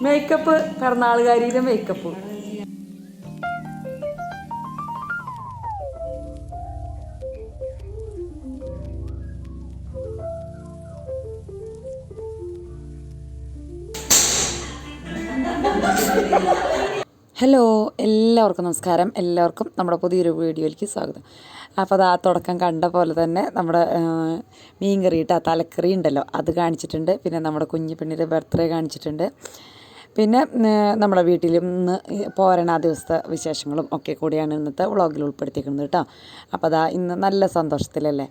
Makeup പിറന്നാളുകാരിയുടെ makeup. Hello, എല്ലാവർക്കും നമസ്കാരം. എല്ലാവർക്കും നമ്മുടെ പുതിയൊരു വീഡിയോയിലേക്ക് സ്വാഗതം. അപ്പോൾ അത് ആ തുടക്കം കണ്ട പോലെ തന്നെ നമ്മുടെ മീൻ കറിയിട്ട് ആ തലക്കറി ഉണ്ടല്ലോ അത് കാണിച്ചിട്ടുണ്ട്. പിന്നെ നമ്മുടെ കുഞ്ഞു പെണ്ണിൻ്റെ ബർത്ത്ഡേ കാണിച്ചിട്ടുണ്ട്. പിന്നെ നമ്മുടെ വീട്ടിൽ ഇന്ന് പോരണ ആ ദിവസത്തെ വിശേഷങ്ങളും ഒക്കെ കൂടിയാണ് ഇന്നത്തെ വ്ളോഗിൽ ഉൾപ്പെടുത്തിയിരിക്കുന്നത് കേട്ടോ. അപ്പോൾ അതാ ഇന്ന് നല്ല സന്തോഷത്തിലല്ലേ.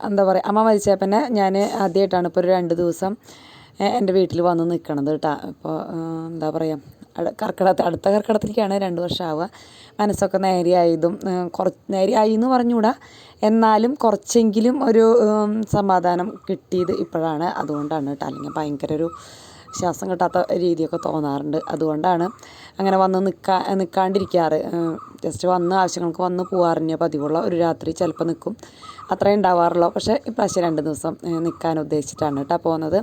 എന്താ പറയുക, അമ്മ മരിച്ചപ്പോൾ പിന്നെ ഞാൻ ആദ്യമായിട്ടാണ് ഇപ്പോൾ ഒരു 2 ദിവസം എൻ്റെ വീട്ടിൽ വന്ന് നിൽക്കണത് കേട്ടോ. ഇപ്പോൾ എന്താ പറയുക, അടുത്ത കർക്കിടകത്തിലേക്കാണ് 2 വർഷം ആവുക. മനസ്സൊക്കെ നേരെയായതും കുറച്ച് നേരെയായി എന്ന് പറഞ്ഞുകൂടാ, എന്നാലും കുറച്ചെങ്കിലും ഒരു സമാധാനം കിട്ടിയത് ഇപ്പോഴാണ്. അതുകൊണ്ടാണ് കേട്ടോ. അല്ലെങ്കിൽ ഭയങ്കര ഒരു ശ്വാസം കിട്ടാത്ത രീതിയൊക്കെ തോന്നാറുണ്ട്. അതുകൊണ്ടാണ് അങ്ങനെ വന്ന് നിൽക്കാണ്ടിരിക്കാറ്. ജസ്റ്റ് വന്ന് ആവശ്യങ്ങൾക്ക് വന്ന് പോകാറിന് പതിവുള്ള ഒരു രാത്രി ചിലപ്പോൾ നിൽക്കും, അത്രയും ഉണ്ടാവാറുള്ളൂ. പക്ഷേ ഇപ്രാവശ്യം 2 ദിവസം നിൽക്കാൻ ഉദ്ദേശിച്ചിട്ടാണ് കേട്ടോ പോകുന്നത്.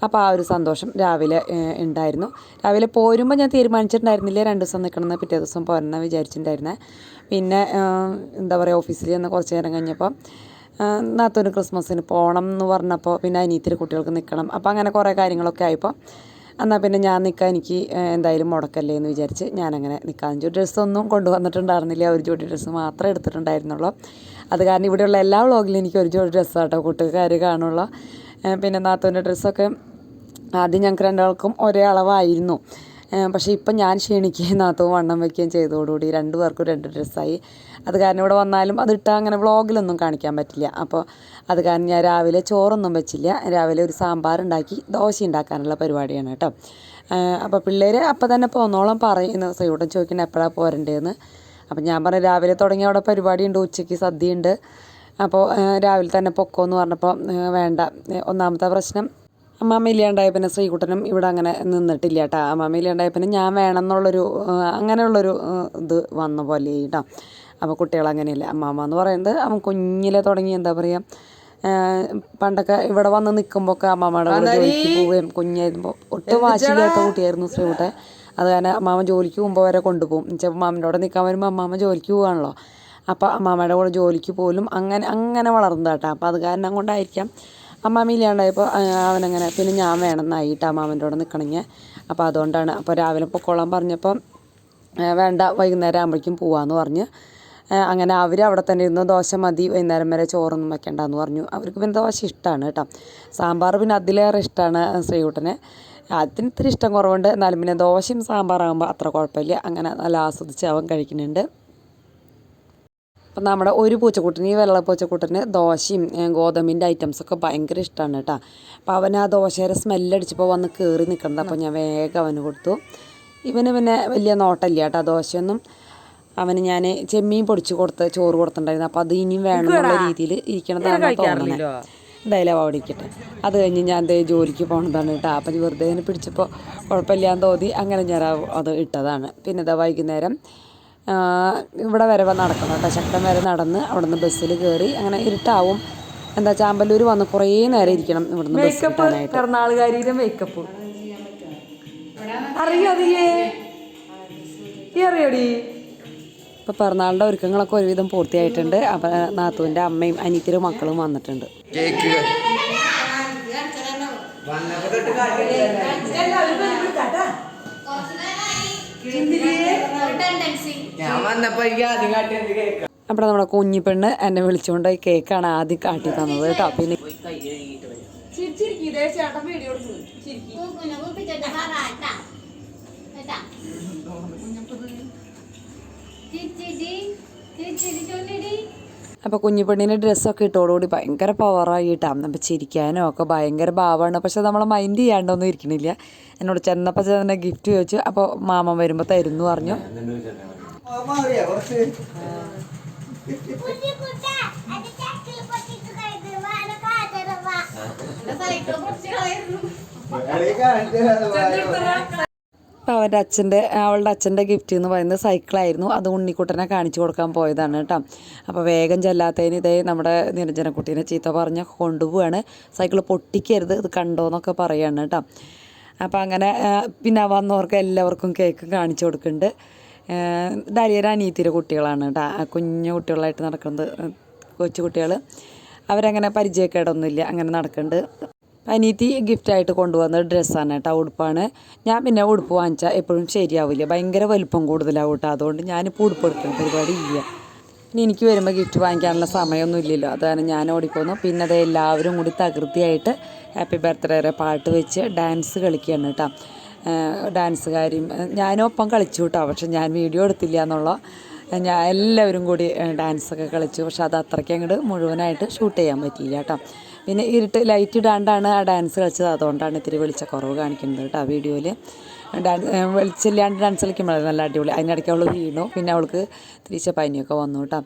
അപ്പോൾ ആ ഒരു സന്തോഷം രാവിലെ ഉണ്ടായിരുന്നു. രാവിലെ പോരുമ്പോൾ ഞാൻ തീരുമാനിച്ചിട്ടുണ്ടായിരുന്നില്ല 2 ദിവസം നിൽക്കണമെന്ന്, പിറ്റേ ദിവസം പോരണം വിചാരിച്ചിട്ടുണ്ടായിരുന്നത്. പിന്നെ എന്താ പറയുക, ഓഫീസിൽ നിന്ന് കുറച്ച് നേരം കഴിഞ്ഞപ്പോൾ നാത്തൂന് ക്രിസ്മസിന് പോകണം എന്ന് പറഞ്ഞപ്പോൾ പിന്നെ അനിയത്തിരി കുട്ടികൾക്ക് നിൽക്കണം. അപ്പോൾ അങ്ങനെ കുറേ കാര്യങ്ങളൊക്കെ ആയപ്പോൾ എന്നാൽ പിന്നെ ഞാൻ നിൽക്കാൻ എനിക്ക് എന്തായാലും മുടക്കല്ലേ എന്ന് വിചാരിച്ച് ഞാനങ്ങനെ നിൽക്കാൻ. ഡ്രസ്സൊന്നും കൊണ്ടുവന്നിട്ടുണ്ടായിരുന്നില്ല, ഒരു ജോഡി ഡ്രസ്സ് മാത്രമേ എടുത്തിട്ടുണ്ടായിരുന്നുള്ളൂ. അത് കാരണം ഇവിടെയുള്ള എല്ലാ വ്ളോഗിലും എനിക്ക് ഒരു ജോഡി ഡ്രസ്സാട്ടോ കൂട്ടുകാർ കാണുള്ളൂ. പിന്നെ നാത്തൂൻ്റെ ഡ്രസ്സൊക്കെ ആദ്യം ഞങ്ങൾക്ക് രണ്ടാൾക്കും ഒരേ അളവായിരുന്നു. പക്ഷേ ഇപ്പം ഞാൻ ക്ഷീണിക്കുകയും നാത്തൂൻ വണ്ണം വയ്ക്കുകയും ചെയ്തതോടുകൂടി 2 പേർക്കും 2 ഡ്രസ്സായി. അത് കാരണം ഇവിടെ വന്നാലും അതിട്ടാൽ അങ്ങനെ വ്ളോഗിലൊന്നും കാണിക്കാൻ പറ്റില്ല. അപ്പോൾ അത് കാരണം ഞാൻ രാവിലെ ചോറൊന്നും വെച്ചില്ല. രാവിലെ ഒരു സാമ്പാർ ഉണ്ടാക്കി ദോശ ഉണ്ടാക്കാനുള്ള പരിപാടിയാണ് കേട്ടോ. അപ്പോൾ പിള്ളേർ അപ്പം തന്നെ പോന്നോളം പറയുന്നു. ശ്രീകുട്ടൻ ചോദിക്കുന്നത് എപ്പോഴാണ് പോരണ്ടേന്ന്. അപ്പം ഞാൻ പറഞ്ഞു രാവിലെ തുടങ്ങി അവിടെ പരിപാടിയുണ്ട്, ഉച്ചയ്ക്ക് സദ്യയുണ്ട്, അപ്പോൾ രാവിലെ തന്നെ പൊക്കോന്ന് പറഞ്ഞപ്പോൾ വേണ്ട. ഒന്നാമത്തെ പ്രശ്നം, അമ്മാമ്മ ഇല്ലാണ്ടായ പിന്നെ ശ്രീകുട്ടനും ഇവിടെ അങ്ങനെ നിന്നിട്ടില്ല കേട്ടോ. അമ്മാമ്മ ഇല്ലാണ്ടായ പിന്നെ ഞാൻ വേണം എന്നുള്ളൊരു അങ്ങനെയുള്ളൊരു ഇത് വന്ന പോലെ കേട്ടോ. അപ്പോൾ കുട്ടികളങ്ങനെയല്ല. അമ്മാമ്മ എന്ന് പറയുന്നത് അവൻ കുഞ്ഞിലെ തുടങ്ങി എന്താ പറയുക, പണ്ടൊക്കെ ഇവിടെ വന്ന് നിൽക്കുമ്പോഴൊക്കെ അമ്മാമ്മയുടെ കൂടെ ജോലിക്ക് പോവുകയും, കുഞ്ഞായിരുമ്പോൾ ഒട്ടും വാശിയില്ലാത്ത കുട്ടിയായിരുന്നു ശ്രീകുട്ടൻ. അത് കാരണം അമ്മാമ്മ ജോലിക്ക് പോകുമ്പോൾ വരെ കൊണ്ടുപോകും. ചിലപ്പോൾ മാമൻ്റെ കൂടെ നിൽക്കാൻ വരുമ്പോൾ അമ്മാമ്മ ജോലിക്ക് പോവുകയാണല്ലോ. അപ്പോൾ അമ്മാമ്മയുടെ കൂടെ ജോലിക്ക് പോലും അങ്ങനെ വളർന്നു കേട്ടോ. അപ്പോൾ അത് കാരണം കൊണ്ടായിരിക്കാം അമ്മാമ്മ ഇല്ലാണ്ടായപ്പോൾ അവനങ്ങനെ പിന്നെ ഞാൻ വേണമെന്നായിട്ട് അമ്മാമ്മൻ്റെ കൂടെ നിൽക്കണമെങ്കിൽ. അപ്പോൾ അതുകൊണ്ടാണ്. അപ്പോൾ രാവിലെ പൊക്കോളാൻ പറഞ്ഞപ്പോൾ വേണ്ട വൈകുന്നേരം ആകുമ്പോഴേക്കും പോവാമെന്ന് പറഞ്ഞ് അങ്ങനെ അവർ അവിടെ തന്നെ ഇരുന്ന് ദോശ മതി, വൈകുന്നേരം വരെ ചോറൊന്നും വെക്കേണ്ടെന്ന് പറഞ്ഞു. അവർക്ക് പിന്നെ ദോശ ഇഷ്ടമാണ് കേട്ടോ. സാമ്പാർ പിന്നെ അതിലേറെ ഇഷ്ടമാണ് ശ്രീകുട്ടന്. അതിന് ഇത്തിരി ഇഷ്ടം കുറവുണ്ട്, എന്നാലും പിന്നെ ദോശയും സാമ്പാറാകുമ്പോൾ അത്ര കുഴപ്പമില്ല. അങ്ങനെ നല്ല ആസ്വദിച്ച് അവൻ കഴിക്കുന്നുണ്ട്. അപ്പം നമ്മുടെ ഒരു പൂച്ചക്കുട്ടന്, ഈ വെള്ള പൂച്ചക്കുട്ടന് ദോശയും ഗോതമ്പിൻ്റെ ഐറ്റംസൊക്കെ ഭയങ്കര ഇഷ്ടമാണ് കേട്ടോ. അപ്പോൾ അവൻ ആ ദോശയുടെ സ്മെല്ലടിച്ചപ്പോൾ വന്ന് കയറി നിൽക്കുന്നത്. അപ്പോൾ ഞാൻ വേഗം അവന് കൊടുത്തു. ഇവന് പിന്നെ വലിയ നോട്ടമില്ല കേട്ടോ ദോശയൊന്നും. അവന് ഞാൻ ചെമ്മീൻ പൊടിച്ച് ചോറ് കൊടുത്തിട്ടുണ്ടായിരുന്നു. അപ്പോൾ അത് ഇനിയും വേണമെന്നുള്ള രീതിയിൽ ഇരിക്കണതാണ് തോന്നുന്നത്. എന്തായാലും അവിടെ ഇരിക്കട്ടെ. അത് കഴിഞ്ഞ് ഞാൻ ജോലിക്ക് പോകണതാണ് കേട്ടോ. അപ്പം വെറുതെ ഇങ്ങനെ പിടിച്ചപ്പോൾ കുഴപ്പമില്ലാന്ന് തോന്നി, അങ്ങനെ ഞാൻ അത് ഇട്ടതാണ്. പിന്നെ ഇതാ വൈകുന്നേരം ഇവിടെ വരെ നടക്കണം കേട്ടോ. ശക്തം വരെ നടന്ന് അവിടെ നിന്ന് ബസ്സിൽ കയറി അങ്ങനെ ഇരുട്ടാവും. എന്താ ചാമ്പല്ലൂർ വന്ന് കുറേ നേരം ഇരിക്കണം ഇവിടുന്ന് ബസ് കിട്ടാനായിട്ട്. പിറന്നാളുകാരിയുടെ മേക്കപ്പ് അറിയോടി. ഇപ്പോൾ പിറന്നാളിൻ്റെ ഒരുക്കങ്ങളൊക്കെ ഒരുവിധം പൂർത്തിയായിട്ടുണ്ട്. അപ്പം നാത്തൂൻ്റെ അമ്മയും അനിയത്തിയുടെ മക്കളും വന്നിട്ടുണ്ട്. അപ്പോൾ നമ്മുടെ കുഞ്ഞിപ്പെണ്ണ് എന്നെ വിളിച്ചുകൊണ്ട് കേക്കാണ് ആദ്യം കാട്ടി തന്നത് കേട്ടോ. പിന്നെ അപ്പോൾ കുഞ്ഞിപ്പെണ്ണിന് ഡ്രസ്സൊക്കെ ഇട്ടോടുകൂടി ഭയങ്കര പവറായിട്ടാണ്. അപ്പോൾ ചിരിക്കാനും ഒക്കെ ഭയങ്കര ഭാവമാണ്. പക്ഷെ നമ്മൾ മൈൻഡ് ചെയ്യാണ്ടൊന്നും ഇരിക്കണില്ല. എന്നോട് ചെന്നപ്പോൾ തന്നെ ഗിഫ്റ്റ് ചോദിച്ചു. അപ്പോൾ മാമൻ വരുമ്പോൾ തരുന്നു പറഞ്ഞു. അപ്പോൾ അവളുടെ അച്ഛൻ്റെ ഗിഫ്റ്റ് എന്ന് പറയുന്നത് സൈക്കിളായിരുന്നു. അത് ഉണ്ണിക്കുട്ടനെ കാണിച്ചു കൊടുക്കാൻ പോയതാണ് കേട്ടോ. അപ്പോൾ വേഗം ചെല്ലാത്തതിന് ഇതേ നമ്മുടെ നിരഞ്ജനക്കുട്ടീനെ ചീത്ത പറഞ്ഞ് കൊണ്ടുപോവാണ്. സൈക്കിൾ പൊട്ടിക്കരുത്, ഇത് കണ്ടോ എന്നൊക്കെ പറയാണ് കേട്ടോ. അപ്പോൾ അങ്ങനെ പിന്നെ വന്നവർക്ക് എല്ലാവർക്കും കേക്ക് കാണിച്ചു കൊടുക്കുന്നുണ്ട്. ഡാലിയയുടെ അനിയത്തിയുടെ കുട്ടികളാണ് കേട്ടോ, കുഞ്ഞു കുട്ടികളായിട്ട് നടക്കുന്നത്, കൊച്ചു കുട്ടികൾ. അവരങ്ങനെ പരിചയക്കേടൊന്നുമില്ല, അങ്ങനെ നടക്കുന്നുണ്ട്. അനിയത്തി ഗിഫ്റ്റായിട്ട് കൊണ്ടുവന്ന ഡ്രസ്സാണ് കേട്ടോ, ഉടുപ്പാണ്. ഞാൻ പിന്നെ ഉടുപ്പ് വാങ്ങിച്ചാൽ എപ്പോഴും ശരിയാവില്ല, ഭയങ്കര വലുപ്പം കൂടുതലാവും കേട്ടോ. അതുകൊണ്ട് ഞാനിപ്പോൾ ഉടുപ്പ് എടുക്കുന്ന പരിപാടി ഇല്ല. ഇനി എനിക്ക് വരുമ്പോൾ ഗിഫ്റ്റ് വാങ്ങിക്കാനുള്ള സമയമൊന്നും ഇല്ലല്ലോ, അതാണ് ഞാൻ ഓടിപ്പോന്നു. പിന്നെ അത് എല്ലാവരും കൂടി തകൃതിയായിട്ട് ഹാപ്പി ബർത്ത്ഡേ പാട്ട് വെച്ച് ഡാൻസ് കളിക്കുകയാണ് കേട്ടോ. ഡാൻസുകാരും ഞാനൊപ്പം കളിച്ചു കേട്ടോ, പക്ഷെ ഞാൻ വീഡിയോ എടുത്തില്ല എന്നുള്ള. ഞാൻ എല്ലാവരും കൂടി ഡാൻസൊക്കെ കളിച്ചു, പക്ഷെ അത് അത്രയ്ക്ക് അങ്ങോട്ട് മുഴുവനായിട്ട് ഷൂട്ട് ചെയ്യാൻ പറ്റിയില്ല കേട്ടോ. പിന്നെ ഇരുട്ട് ലൈറ്റ് ഇടാണ്ടാണ് ആ ഡാൻസ് കളിച്ചത്, അതുകൊണ്ടാണ് ഇത്തിരി വെളിച്ചക്കുറവ് കാണിക്കുന്നത് കേട്ടോ വീഡിയോയിൽ. വെളിച്ചില്ലാണ്ട് ഡാൻസ് കളിക്കുമ്പോൾ നല്ല അടിപൊളി. അതിനിടയ്ക്ക് അവൾ വീണു, പിന്നെ അവൾക്ക് തിരിച്ച പനിയൊക്കെ വന്നു കേട്ടോ.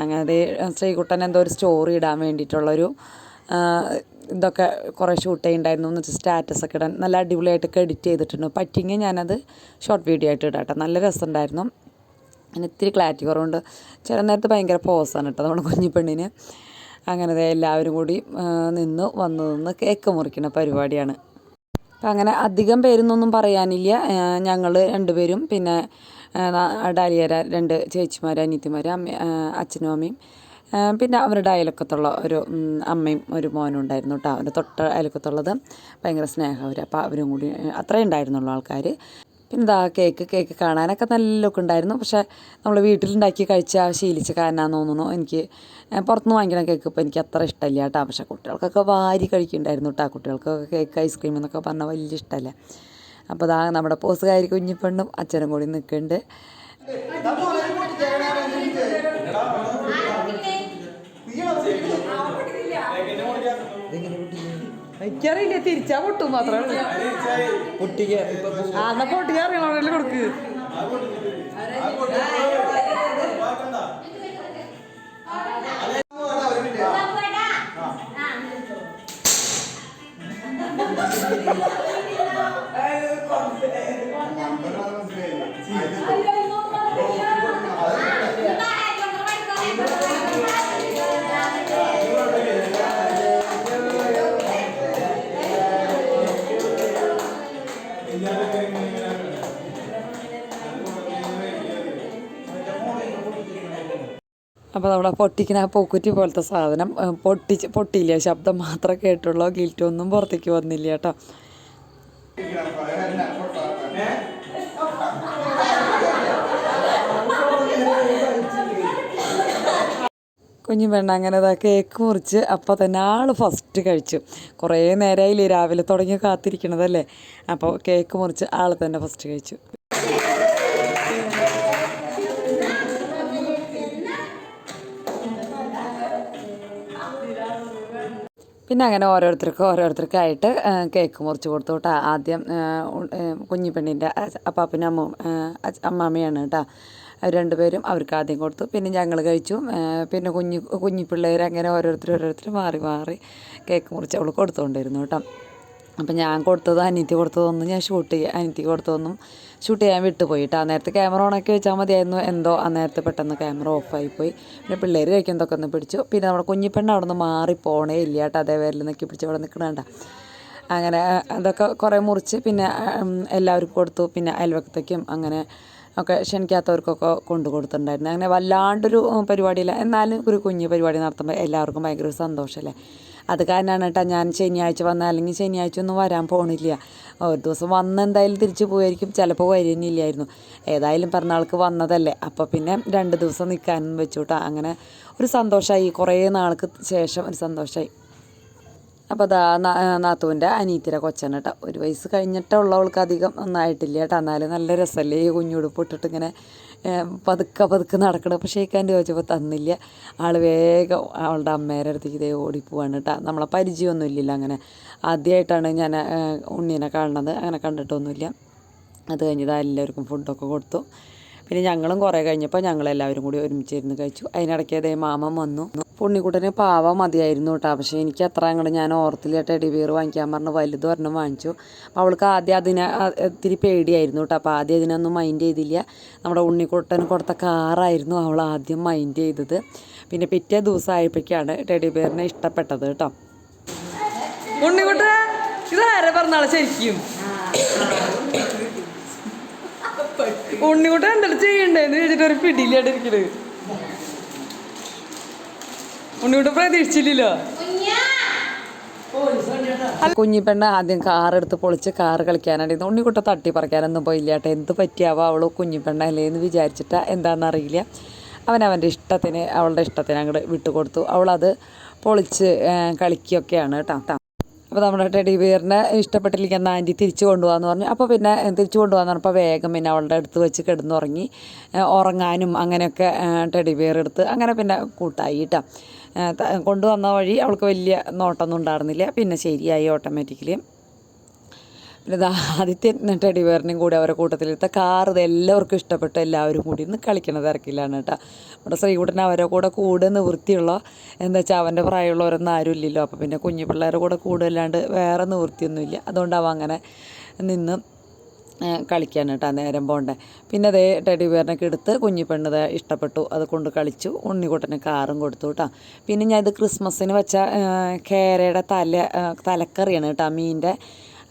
അങ്ങനെ അത് ശ്രീകുട്ടൻ എന്തോ ഒരു സ്റ്റോറി ഇടാൻ വേണ്ടിയിട്ടുള്ളൊരു ഇതൊക്കെ കുറേ ഷൂട്ട് ചെയ്യുന്നുണ്ടായിരുന്നു. എന്ന് വെച്ചാൽ സ്റ്റാറ്റസൊക്കെ ഇടാൻ നല്ല അടിപൊളിയായിട്ടൊക്കെ എഡിറ്റ് ചെയ്തിട്ടുണ്ട്. പറ്റിയെങ്കിൽ ഞാനത് ഷോർട്ട് വീഡിയോ ആയിട്ട് ഇടാം കേട്ടോ. നല്ല രസമുണ്ടായിരുന്നു. അതിന് ഇത്തിരി ക്ലാരിറ്റി കുറവുണ്ട്. ചില നേരത്ത് ഭയങ്കര പോസാണ് കേട്ടോ നമ്മുടെ കുഞ്ഞിപ്പെണ്ണിന്. അങ്ങനെ എല്ലാവരും കൂടി നിന്ന് കേക്ക് മുറിക്കുന്ന പരിപാടിയാണ്. അപ്പം അങ്ങനെ അധികം പേരൊന്നും പറയാനില്ല. ഞങ്ങൾ രണ്ടുപേരും, പിന്നെ ഡാലിയര 2 ചേച്ചിമാർ, അനിയത്തിമാർ, അച്ഛനും അമ്മയും, പിന്നെ അവരുടെ അയലക്കത്തുള്ള ഒരു അമ്മയും ഒരു മോനും ഉണ്ടായിരുന്നു കേട്ടോ. അവരുടെ തൊട്ട അയലക്കത്തുള്ളത് ഭയങ്കര സ്നേഹം അവർ. അപ്പോൾ അവരും കൂടി അത്രയും ഉണ്ടായിരുന്നുള്ളൂ ആൾക്കാർ. പിന്നെ ഇതാ കേക്ക് കാണാനൊക്കെ നല്ല ലുക്ക് ഉണ്ടായിരുന്നു. പക്ഷേ നമ്മൾ വീട്ടിലുണ്ടാക്കി കഴിച്ചാൽ ശീലിച്ച കാരനാന്ന് തോന്നുന്നു. എനിക്ക് പുറത്തുനിന്ന് വാങ്ങിക്കണ കേക്ക് ഇപ്പോൾ എനിക്ക് അത്ര ഇഷ്ടമില്ല കേട്ടോ. പക്ഷേ കുട്ടികൾക്കൊക്കെ വാരി കഴിക്കുന്നുണ്ടായിരുന്നു കേട്ടോ. കുട്ടികൾക്കൊക്കെ കേക്ക് ഐസ്ക്രീം എന്നൊക്കെ പറഞ്ഞാൽ വലിയ ഇഷ്ടമല്ല. അപ്പോൾ ഇതാ നമ്മുടെ പോസുകാരി കുഞ്ഞിപ്പെണ്ണും അച്ഛനും കൂടി നിൽക്കുന്നുണ്ട്. എനിക്കറിയില്ല, തിരിച്ചാ പൊട്ടും മാത്രമേ എന്നാ പൊട്ടിക്കറിയണ കൊടുക്ക്. അപ്പോൾ നമ്മുടെ പൊട്ടിക്കുന്ന ആ പൂക്കുറ്റി പോലത്തെ സാധനം പൊട്ടിയില്ല, ശബ്ദം മാത്രമേ കേട്ടുള്ളൂ. ഗിൽറ്റൊന്നും പുറത്തേക്ക് വന്നില്ല കേട്ടോ. കുഞ്ഞു പെണ്ണ അങ്ങനെ കേക്ക് മുറിച്ച് അപ്പോൾ തന്നെ ആൾ ഫസ്റ്റ് കഴിച്ചു. കുറേ നേരമായില്ലേ രാവിലെ തുടങ്ങി കാത്തിരിക്കണതല്ലേ. അപ്പോൾ കേക്ക് മുറിച്ച് ആൾ തന്നെ ഫസ്റ്റ് കഴിച്ചു. പിന്നെ അങ്ങനെ ഓരോരുത്തർക്കായിട്ട് കേക്ക് മുറിച്ച് കൊടുത്തു കേട്ടോ. ആദ്യം കുഞ്ഞി പെണ്ണിൻ്റെ അപ്പാപ്പനും അമ്മാമ്മയാണ് കേട്ടോ. അവർ രണ്ടുപേരും അവർക്ക് ആദ്യം കൊടുത്തു. പിന്നെ ഞങ്ങൾ കഴിച്ചു. പിന്നെ കുഞ്ഞി പിള്ളേർ അങ്ങനെ ഓരോരുത്തർ മാറി കേക്ക് മുറിച്ച് അവൾ കൊടുത്തുകൊണ്ടിരുന്നു കേട്ടോ. അപ്പം ഞാൻ അനിയത്തി കൊടുത്തതൊന്നും ഞാൻ അനിയത്തി കൊടുത്തതൊന്നും ഷൂട്ട് ചെയ്യാൻ വിട്ടുപോയി കേട്ടോ. നേരത്തെ ക്യാമറ ഓണാക്കി വെച്ചാൽ മതിയായിരുന്നു. എന്തോ നേരത്തെ പെട്ടെന്ന് ക്യാമറ ഓഫായിപ്പോയി. പിന്നെ പിള്ളേർ കഴിക്കുന്നതൊക്കെ ഒന്ന് പിടിച്ചു. പിന്നെ നമ്മുടെ കുഞ്ഞിപ്പെണ്ണ് അവിടെ നിന്ന് മാറിപ്പോണേ ഇല്ല കേട്ടോ. അതേ പേരിൽ നിൽക്കി പിടിച്ച് അവിടെ നിൽക്കണേണ്ട. അങ്ങനെ അതൊക്കെ കുറേ മുറിച്ച് പിന്നെ എല്ലാവർക്കും കൊടുത്തു. പിന്നെ അയൽവക്കത്തേക്കും അങ്ങനെ ഒക്കെ ക്ഷണിക്കാത്തവർക്കൊക്കെ കൊണ്ടു കൊടുത്തിട്ടുണ്ടായിരുന്നു. അങ്ങനെ വല്ലാണ്ടൊരു പരിപാടിയില്ല, എന്നാലും ഒരു കുഞ്ഞു പരിപാടി നടത്തുമ്പോൾ എല്ലാവർക്കും ഭയങ്കര ഒരു സന്തോഷമല്ലേ. അത് കാരണമാണ് കേട്ടോ ഞാൻ ശനിയാഴ്ച വന്നാൽ, അല്ലെങ്കിൽ ശനിയാഴ്ച ഒന്നും വരാൻ പോകണില്ല. ഒരു ദിവസം വന്ന് എന്തായാലും തിരിച്ചു പോയായിരിക്കും, ചിലപ്പോൾ വരുന്നില്ലായിരുന്നു. ഏതായാലും പിറന്നാൾക്ക് വന്നതല്ലേ, അപ്പോൾ പിന്നെ 2 ദിവസം നിൽക്കാനും വെച്ചു കേട്ടോ. അങ്ങനെ ഒരു സന്തോഷമായി, കുറേ നാൾക്ക് ശേഷം ഒരു സന്തോഷമായി. അപ്പോൾ അതാ നാത്തൂൻ്റെ അനിയത്തിയുടെ കൊച്ചാണ് കേട്ടോ. 1 വയസ്സ് കഴിഞ്ഞിട്ടുള്ളവൾക്ക് അധികം ഒന്നായിട്ടില്ല കേട്ടോ. എന്നാലും നല്ല രസമല്ലേ ഈ കുഞ്ഞുടുപ്പ് ഇട്ടിട്ട് ഇങ്ങനെ പതുക്കെ നടക്കണം. പക്ഷേ കേൾക്കാൻ ചോദിച്ചപ്പോൾ തന്നില്ല. ആൾ വേഗം അവളുടെ അമ്മേരെ അടുത്തേക്ക് ഇതേ ഓടിപ്പോവാണ് കേട്ടോ. നമ്മളെ പരിചയമൊന്നും ഇല്ലല്ലോ. അങ്ങനെ ആദ്യമായിട്ടാണ് ഞാൻ ഉണ്ണീനെ കാണുന്നത്, അങ്ങനെ കണ്ടിട്ടൊന്നുമില്ല. അത് കഴിഞ്ഞത് എല്ലാവർക്കും ഫുഡൊക്കെ കൊടുത്തു. പിന്നെ ഞങ്ങളും കുറേ കഴിഞ്ഞപ്പോൾ ഞങ്ങളെല്ലാവരും കൂടി ഒരുമിച്ചിരുന്ന് കഴിച്ചു. അതിനിടയ്ക്ക് അതേ മാമൻ വന്നു. ഉണ്ണിക്കുട്ടന് പാവ മതിയായിരുന്നു കേട്ടോ. പക്ഷേ എനിക്ക് അത്ര അങ്ങോട്ട് ഞാൻ ഓർത്തില്ല. ടെഡി ബിയർ വാങ്ങിക്കാൻ പറഞ്ഞ് വലുത് ഒരെണ്ണം വാങ്ങിച്ചു. അപ്പോൾ അവൾക്ക് ആദ്യം അതിനെ ഇത്തിരി പേടിയായിരുന്നു കേട്ടോ. അപ്പോൾ ആദ്യം അതിനൊന്നും മൈൻഡ് ചെയ്തില്ല. നമ്മുടെ ഉണ്ണിക്കുട്ടന് കൊടുത്ത കാറായിരുന്നു അവൾ ആദ്യം മൈൻഡ് ചെയ്തത്. പിന്നെ പിറ്റേ ദിവസം ആയപ്പോഴേക്കാണ് ടെഡി ബിയറിനെ ഇഷ്ടപ്പെട്ടത് കേട്ടോ. ഉണ്ണിക്കുട്ട ഇതാരെ പറഞ്ഞാളെ ശരിക്കും ഉണ്ണിക്കുട്ടൻ എന്തെങ്കിലും ചെയ്യണ്ടേന്ന് ചോദിച്ചിട്ട് ഒരു പിടിയിലായിട്ടിരിക്കണത്. ഉണ്ണിക്കുട്ടൻ പ്രതീക്ഷിച്ചില്ലല്ലോ. കുഞ്ഞിപ്പെണ്ണ ആദ്യം കാറെടുത്ത് പൊളിച്ച് കാറ് കളിക്കാനായിരുന്നു. ഉണ്ണിക്കുട്ട തട്ടി പറിക്കാനൊന്നും പോയില്ലാട്ടെ. എന്ത് പറ്റിയാവോ അവൾ കുഞ്ഞിപ്പെണ്ണ അല്ലേന്ന് വിചാരിച്ചിട്ടാ എന്താണെന്നറിയില്ല. അവൻ്റെ ഇഷ്ടത്തിന് അവളുടെ ഇഷ്ടത്തിന് അങ്ങോട്ട് വിട്ടുകൊടുത്തു. അവളത് പൊളിച്ച് കളിക്കുകയൊക്കെയാണ് കേട്ടോ. അപ്പോൾ നമ്മുടെ ടെഡി ബിയറിനെ ഇഷ്ടപ്പെട്ടില്ലെങ്കിൽ എന്നാൽ ആൻറ്റി തിരിച്ചു കൊണ്ടുപോകാമെന്ന് പറഞ്ഞു. അപ്പോൾ പിന്നെ തിരിച്ചു കൊണ്ടുപോകാന്ന് പറഞ്ഞപ്പോൾ വേഗം പിന്നെ അവളുടെ അടുത്ത് വെച്ച് കിടന്നുറങ്ങി. ഉറങ്ങാനും അങ്ങനെയൊക്കെ ടെഡി ബിയർ എടുത്ത് അങ്ങനെ പിന്നെ കൂട്ടായി കേട്ടോ. കൊണ്ടുവന്ന വഴി അവൾക്ക് വലിയ നോട്ടമൊന്നും ഉണ്ടായിരുന്നില്ല. പിന്നെ ശരിയായി ഓട്ടോമാറ്റിക്കലി. പിന്നെ ഇത് ആദ്യത്തെ ടെഡി ബിയറിനെയും കൂടി അവരുടെ കൂട്ടത്തിലെടുത്ത കാർ ഇത് എല്ലാവർക്കും ഇഷ്ടപ്പെട്ടു. എല്ലാവരും കൂടി ഇന്ന് കളിക്കണ തിരക്കിലാണ് കേട്ടോ. നമ്മുടെ ശ്രീകുട്ടൻ അവരെ കൂടെ നിവൃത്തിയുള്ള എന്താ വെച്ചാൽ അവൻ്റെ പ്രായമുള്ളവരൊന്നും ആരും ഇല്ലല്ലോ. അപ്പോൾ പിന്നെ കുഞ്ഞു പിള്ളേരുടെ കൂടെ കൂടുതലാണ്ട് വേറെ നിവൃത്തിയൊന്നുമില്ല. അതുകൊണ്ടാവും അങ്ങനെ നിന്ന് കളിക്കാൻ കേട്ടോ നേരം പോണ്ടേ. പിന്നെ അതേ ടെഡി ബിയറിനൊക്കെ എടുത്ത് കുഞ്ഞിപ്പെണ്ണത് ഇഷ്ടപ്പെട്ടു, അത് കൊണ്ട് കളിച്ചു. ഉണ്ണിക്കുട്ടന് കാറും കൊടുത്തു കേട്ടോ. പിന്നെ ഞാൻ ഇത് ക്രിസ്മസിന് വെച്ച കേരയുടെ തലക്കറിയാണ് കേട്ടോ, മീനിൻ്റെ.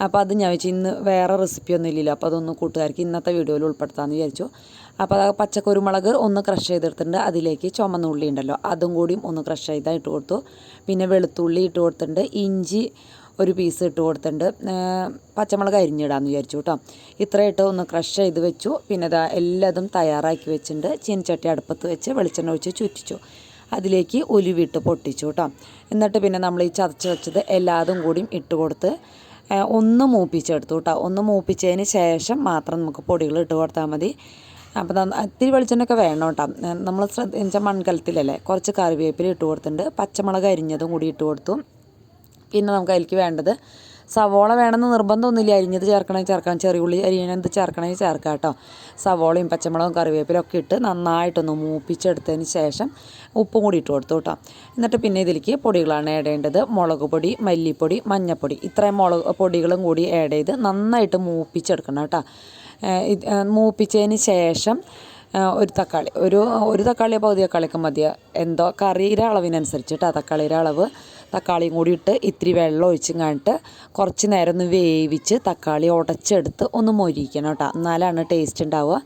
അപ്പോൾ അത് ഞാൻ വെച്ചു ഇന്ന് വേറെ റെസിപ്പിയൊന്നും ഇല്ലല്ലോ, അപ്പോൾ അതൊന്ന് കൂട്ടുകാർക്ക് ഇന്നത്തെ വീഡിയോയിൽ ഉൾപ്പെടുത്താമെന്ന് വിചാരിച്ചു. അപ്പോൾ അത് പച്ചക്കുരുമുളക് ഒന്ന് ക്രഷ് ചെയ്തെടുത്തിട്ടുണ്ട്. അതിലേക്ക് ചുമന്ന ഉള്ളി ഉണ്ടല്ലോ അതും കൂടിയും ഒന്ന് ക്രഷ് ചെയ്താൽ ഇട്ട് കൊടുത്തു. പിന്നെ വെളുത്തുള്ളി ഇട്ട് കൊടുത്തിട്ടുണ്ട്. ഇഞ്ചി ഒരു പീസ് ഇട്ട് കൊടുത്തിട്ടുണ്ട്. പച്ചമുളക് അരിഞ്ഞിടാമെന്ന് വിചാരിച്ചു കേട്ടോ. ഇത്രയിട്ട് ഒന്ന് ക്രഷ് ചെയ്ത് വെച്ചു. പിന്നെ ഇതാ എല്ലാതും തയ്യാറാക്കി വെച്ചിട്ടുണ്ട്. ചീനച്ചട്ടി അടുപ്പത്ത് വെച്ച് വെളിച്ചെണ്ണ ഒഴിച്ച് ചുറ്റിച്ചു. അതിലേക്ക് ഉലുവിട്ട് പൊട്ടിച്ചു കേട്ടോ. എന്നിട്ട് പിന്നെ നമ്മൾ ഈ ചതച്ച് വെച്ചത് എല്ലാതും കൂടിയും ഇട്ട് കൊടുത്ത് ഒന്ന് മൂപ്പിച്ചെടുത്തു കേട്ടോ. ഒന്ന് മൂപ്പിച്ചതിന് ശേഷം മാത്രം നമുക്ക് പൊടികൾ ഇട്ട് കൊടുത്താൽ മതി. അപ്പോൾ ഇത്തിരി വെളിച്ചെണ്ണയൊക്കെ വേണം കേട്ടോ. നമ്മൾ ശ്രദ്ധിച്ചാൽ മൺകലത്തിലല്ലേ. കുറച്ച് കറിവേപ്പില ഇട്ട് കൊടുത്തിട്ടുണ്ട്. പച്ചമുളക് അരിഞ്ഞതും കൂടി ഇട്ട് കൊടുത്തു. പിന്നെ നമുക്ക് അതിലേക്ക് വേണ്ടത് സവോള വേണമെന്ന് നിർബന്ധമൊന്നുമില്ല. അരിഞ്ഞത് ചേർക്കണം, ചെറിയ ഉള്ളി അരിഞ്ഞത് ചേർക്കണമെങ്കിൽ ചേർക്കാം കേട്ടോ. സവോളയും പച്ചമുളകും കറിവേപ്പിലും ഒക്കെ ഇട്ട് നന്നായിട്ടൊന്ന് മൂപ്പിച്ചെടുത്തതിന് ശേഷം ഉപ്പും കൂടി ഇട്ട് കൊടുത്തു കേട്ടോ. എന്നിട്ട് പിന്നെ ഇതിലേക്ക് പൊടികളാണ് ആഡ് ചെയ്യേണ്ടത്. മുളക് പൊടി, മല്ലിപ്പൊടി, മഞ്ഞൾപ്പൊടി, ഇത്രയും പൊടികളും കൂടി ആഡ് ചെയ്ത് നന്നായിട്ട് മൂപ്പിച്ചെടുക്കണം കേട്ടോ. മൂപ്പിച്ചതിന് ശേഷം ഒരു തക്കാളി ഒരു തക്കാളിയോ പകുതി തക്കാളിയൊക്കെ മതിയോ എന്തോ, കറിയുടെ അളവിനനുസരിച്ച് കേട്ടോ തക്കാളിയുടെ അളവ്. തക്കാളിയും കൂടി ഇട്ട് ഇത്തിരി വെള്ളം ഒഴിച്ചും കണ്ടിട്ട് കുറച്ച് നേരം ഒന്ന് വേവിച്ച് തക്കാളി ഉടച്ചെടുത്ത് ഒന്ന് മൊരിക്കണം കേട്ടോ. എന്നാലാണ് ടേസ്റ്റ് ഉണ്ടാവുക.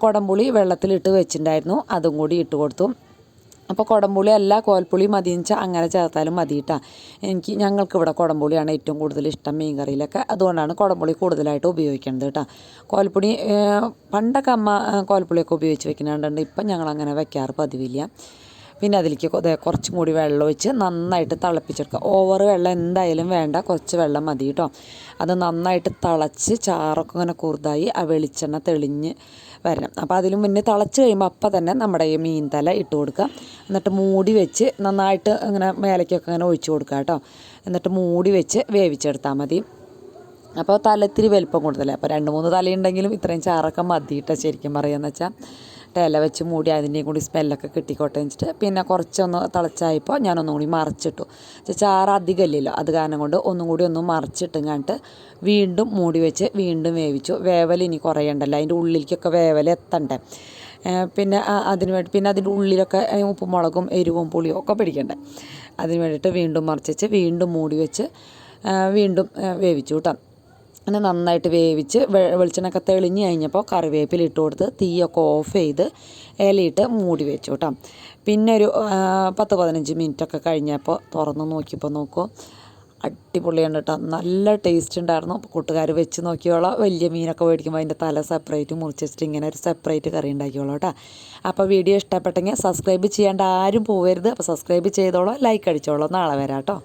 കുടംപുളി വെള്ളത്തിലിട്ട് വെച്ചിട്ടുണ്ടായിരുന്നു, അതും കൂടി ഇട്ട് കൊടുത്തു. അപ്പോൾ കുടംപുളി അല്ല കോൽപ്പുളി മതിയെന്ന് വെച്ചാൽ അങ്ങനെ ചേർത്താലും മതി കേട്ടോ. ഞങ്ങൾക്കിവിടെ കുടംപുളിയാണ് ഏറ്റവും കൂടുതൽ ഇഷ്ടം മീൻ കറിയിലൊക്കെ. അതുകൊണ്ടാണ് കുടംപുളി കൂടുതലായിട്ട് ഉപയോഗിക്കുന്നത് കേട്ടോ. കോൽപ്പുളി പണ്ടൊക്കെ അമ്മ കോൽപ്പുളിയൊക്കെ ഉപയോഗിച്ച് വെക്കുന്നുണ്ട്. ഇപ്പം ഞങ്ങളങ്ങനെ വെക്കാറ് പതിവില്ല. പിന്നെ അതിലേക്ക് കുറച്ചും കൂടി വെള്ളം ഒഴിച്ച് നന്നായിട്ട് തിളപ്പിച്ചെടുക്കുക. ഓവർ വെള്ളം എന്തായാലും വേണ്ട, കുറച്ച് വെള്ളം മതി കേട്ടോ. അത് നന്നായിട്ട് തിളച്ച് ചാറൊക്കെ ഇങ്ങനെ കുറുതായി ആ വെളിച്ചെണ്ണ തെളിഞ്ഞ് വരണം. അപ്പോൾ അതിന് മുന്നേ തിളച്ച് കഴിയുമ്പോൾ അപ്പം തന്നെ നമ്മുടെ ഈ മീൻ തല ഇട്ട് കൊടുക്കുക. എന്നിട്ട് മൂടി വെച്ച് നന്നായിട്ട് ഇങ്ങനെ മേലേക്കൊക്കെ ഇങ്ങനെ ഒഴിച്ച് കൊടുക്കുക കേട്ടോ. എന്നിട്ട് മൂടി വെച്ച് വേവിച്ചെടുത്താൽ മതി. അപ്പോൾ തലത്തിരി വലിപ്പം കൂടുതലേ. അപ്പോൾ 2-3 തലയുണ്ടെങ്കിലും ഇത്രയും ചാറൊക്കെ മതി കേട്ടോ ശരിക്കും പറയുകയെന്ന് വെച്ചാൽ. ഇല വെച്ച് മൂടി അതിൻ്റെയും കൂടി സ്മെല്ലൊക്കെ കിട്ടിക്കോട്ടെ വെച്ചിട്ട് പിന്നെ കുറച്ചൊന്ന് തിളച്ചായപ്പോൾ ഞാനൊന്നും കൂടി മറിച്ചിട്ടു. ചാറ് അധികമില്ലല്ലോ, അത് കാരണം കൊണ്ട് ഒന്നും കൂടി ഒന്ന് മറിച്ചിട്ടും കണ്ടിട്ട് വീണ്ടും മൂടി വെച്ച് വീണ്ടും വേവിച്ചു. വേവൽ ഇനി കുറയണ്ടല്ലോ, അതിൻ്റെ ഉള്ളിലേക്കൊക്കെ വേവൽ എത്തണ്ടേ. പിന്നെ അതിൻ്റെ ഉള്ളിലൊക്കെ ഉപ്പും മുളകും എരിവും പുളിയും ഒക്കെ പിടിക്കണ്ടേ. അതിന് വേണ്ടിയിട്ട് വീണ്ടും മറിച്ച് വെച്ച് വീണ്ടും മൂടി വെച്ച് വീണ്ടും വേവിച്ചു കേട്ടോ. അങ്ങനെ നന്നായിട്ട് വേവിച്ച് വെളിച്ചെണ്ണയൊക്കെ തെളിഞ്ഞ് കഴിഞ്ഞപ്പോൾ കറിവേപ്പില ഇട്ട് കൊടുത്ത് തീയൊക്കെ ഓഫ് ചെയ്ത് ഇലയിട്ട് മൂടി വെച്ചു കേട്ടോ. പിന്നെ ഒരു 10-15 മിനിറ്റൊക്കെ കഴിഞ്ഞപ്പോൾ തുറന്ന് നോക്കിയപ്പോൾ നോക്കുമോ അടിപൊളിയാണ് കേട്ടോ. നല്ല ടേസ്റ്റ് ഉണ്ടായിരുന്നു. കൂട്ടുകാർ വെച്ച് നോക്കിയോളാം. വലിയ മീനൊക്കെ മേടിക്കുമ്പോൾ അതിൻ്റെ തല സെപ്പറേറ്റ് മുറിച്ച് വെച്ചിട്ട് ഇങ്ങനെ ഒരു സെപ്പറേറ്റ് കറി ഉണ്ടാക്കിയോളാം കേട്ടോ. അപ്പോൾ വീഡിയോ ഇഷ്ടപ്പെട്ടെങ്കിൽ സബ്സ്ക്രൈബ് ചെയ്യാണ്ട് ആരും പോകരുത്. അപ്പോൾ സബ്സ്ക്രൈബ് ചെയ്തോളാം, ലൈക്ക് അടിച്ചോളാം. നാളെ വരാം കേട്ടോ.